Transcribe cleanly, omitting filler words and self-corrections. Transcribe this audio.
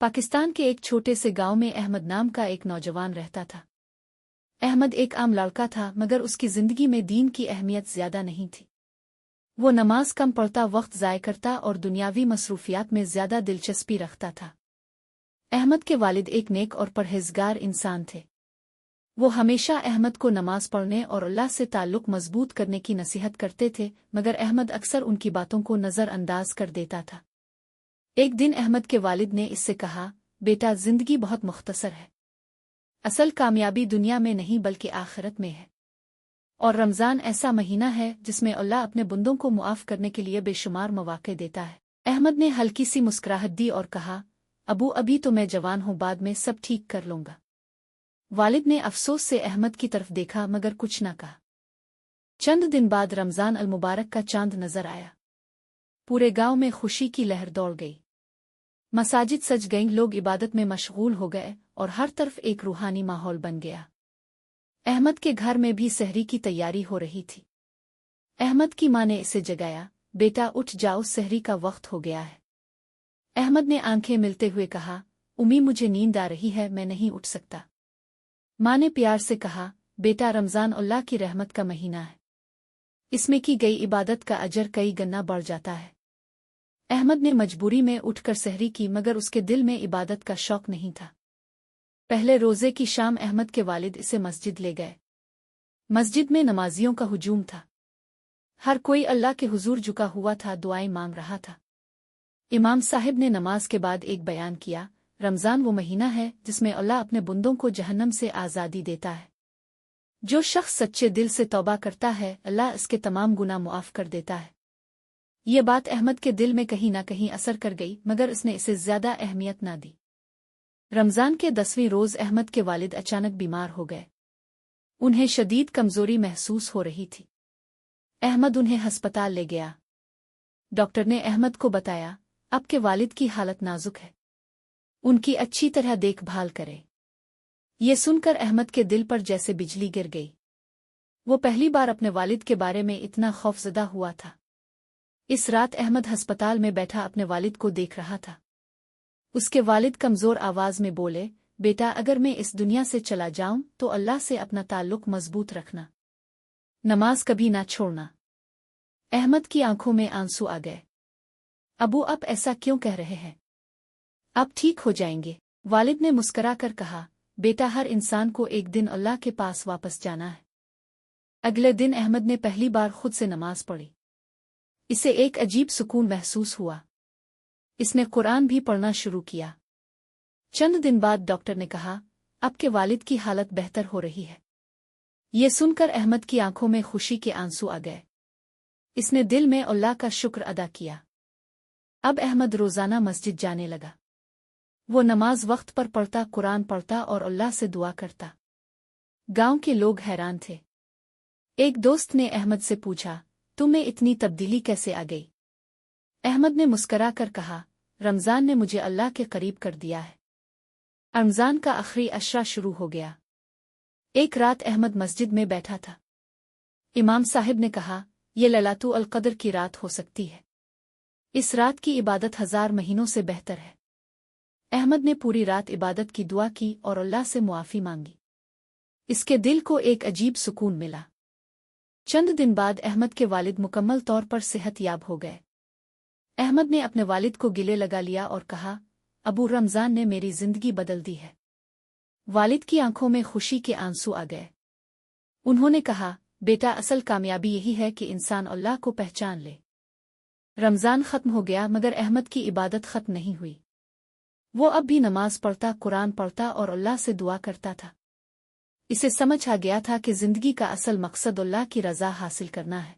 पाकिस्तान के एक छोटे से गांव में अहमद नाम का एक नौजवान रहता था। अहमद एक आम लड़का था, मगर उसकी जिंदगी में दीन की अहमियत ज्यादा नहीं थी। वो नमाज कम पढ़ता, वक्त ज़ाय करता और दुनियावी मसरूफियात में ज्यादा दिलचस्पी रखता था। अहमद के वालिद एक नेक और परहेजगार इंसान थे। वो हमेशा अहमद को नमाज पढ़ने और अल्लाह से ताल्लुक मजबूत करने की नसीहत करते थे, मगर अहमद अक्सर उनकी बातों को नज़रअंदाज कर देता था। एक दिन अहमद के वालिद ने इससे कहा, बेटा, जिंदगी बहुत मुख्तसर है। असल कामयाबी दुनिया में नहीं बल्कि आखिरत में है। और रमज़ान ऐसा महीना है जिसमें अल्लाह अपने बंदों को मुआफ़ करने के लिए बेशुमार मौक़े देता है। अहमद ने हल्की सी मुस्कुराहट दी और कहा, अबू, अभी तो मैं जवान हूँ, बाद में सब ठीक कर लूँगा। वालिद ने अफसोस से अहमद की तरफ देखा, मगर कुछ न कहा। चंद दिन बाद रमज़ान अल मुबारक का चांद नजर आया। पूरे गांव में खुशी की लहर दौड़ गई। मसाजिद सज गईं, लोग इबादत में मशगूल हो गए और हर तरफ एक रूहानी माहौल बन गया। अहमद के घर में भी सहरी की तैयारी हो रही थी। अहमद की माँ ने इसे जगाया, बेटा उठ जाओ, सहरी का वक्त हो गया है। अहमद ने आंखें मिलते हुए कहा, उम्मी, मुझे नींद आ रही है, मैं नहीं उठ सकता। माँ ने प्यार से कहा, बेटा, रमज़ान अल्लाह की रहमत का महीना है। इसमें की गई इबादत का अजर कई गना बढ़ जाता है। अहमद ने मजबूरी में उठकर सहरी की, मगर उसके दिल में इबादत का शौक नहीं था। पहले रोज़े की शाम अहमद के वालिद इसे मस्जिद ले गए। मस्जिद में नमाजियों का हुजूम था। हर कोई अल्लाह के हुजूर झुका हुआ था, दुआएं मांग रहा था। इमाम साहिब ने नमाज के बाद एक बयान किया, रमज़ान वो महीना है जिसमें अल्लाह अपने बंदों को जहन्नम से आज़ादी देता है। जो शख्स सच्चे दिल से तौबा करता है, अल्लाह इसके तमाम गुनाह मुआफ़ कर देता है। ये बात अहमद के दिल में कहीं न कहीं असर कर गई, मगर उसने इसे ज्यादा अहमियत न दी। रमज़ान के 10वें रोज़ अहमद के वालिद अचानक बीमार हो गए। उन्हें शदीद कमजोरी महसूस हो रही थी। अहमद उन्हें हस्पताल ले गया। डॉक्टर ने अहमद को बताया, आपके वालिद की हालत नाजुक है, उनकी अच्छी तरह देखभाल करें। ये सुनकर अहमद के दिल पर जैसे बिजली गिर गई। वो पहली बार अपने वालिद के बारे में इतना खौफजदा हुआ था। इस रात अहमद अस्पताल में बैठा अपने वालिद को देख रहा था। उसके वालिद कमजोर आवाज में बोले, बेटा, अगर मैं इस दुनिया से चला जाऊं तो अल्लाह से अपना ताल्लुक मजबूत रखना, नमाज कभी ना छोड़ना। अहमद की आंखों में आंसू आ गए। अबू, आप ऐसा क्यों कह रहे हैं? आप ठीक हो जाएंगे। वालिद ने मुस्करा कर कहा, बेटा, हर इंसान को एक दिन अल्लाह के पास वापस जाना है। अगले दिन अहमद ने पहली बार खुद से नमाज पढ़ी। इसे एक अजीब सुकून महसूस हुआ। इसने कुरान भी पढ़ना शुरू किया। चंद दिन बाद डॉक्टर ने कहा, आपके वालिद की हालत बेहतर हो रही है। ये सुनकर अहमद की आंखों में खुशी के आंसू आ गए। इसने दिल में अल्लाह का शुक्र अदा किया। अब अहमद रोजाना मस्जिद जाने लगा। वो नमाज वक्त पर पढ़ता, कुरान पढ़ता और अल्लाह से दुआ करता। गांव के लोग हैरान थे। एक दोस्त ने अहमद से पूछा, तुम्हें इतनी तब्दीली कैसे आ गई? अहमद ने मुस्करा कर कहा, रमज़ान ने मुझे अल्लाह के करीब कर दिया है। रमज़ान का आखिरी अशरा शुरू हो गया। एक रात अहमद मस्जिद में बैठा था। इमाम साहिब ने कहा, ये लैलातुल अल क़द्र की रात हो सकती है। इस रात की इबादत 1000 महीनों से बेहतर है। अहमद ने पूरी रात इबादत की दुआ की और अल्लाह से मुआफ़ी मांगी। इसके दिल को एक अजीब सुकून मिला। चंद दिन बाद अहमद के वालिद मुकम्मल तौर पर सेहतयाब हो गए। अहमद ने अपने वालिद को गिले लगा लिया और कहा, अबू, रमज़ान ने मेरी जिंदगी बदल दी है। वालिद की आंखों में खुशी के आंसू आ गए। उन्होंने कहा, बेटा, असल कामयाबी यही है कि इंसान अल्लाह को पहचान ले। रमज़ान खत्म हो गया, मगर अहमद की इबादत खत्म नहीं हुई। वो अब भी नमाज पढ़ता, कुरान पढ़ता और अल्लाह से दुआ करता था। इसे समझ आ गया था कि जिंदगी का असल मकसद अल्लाह की रज़ा हासिल करना है।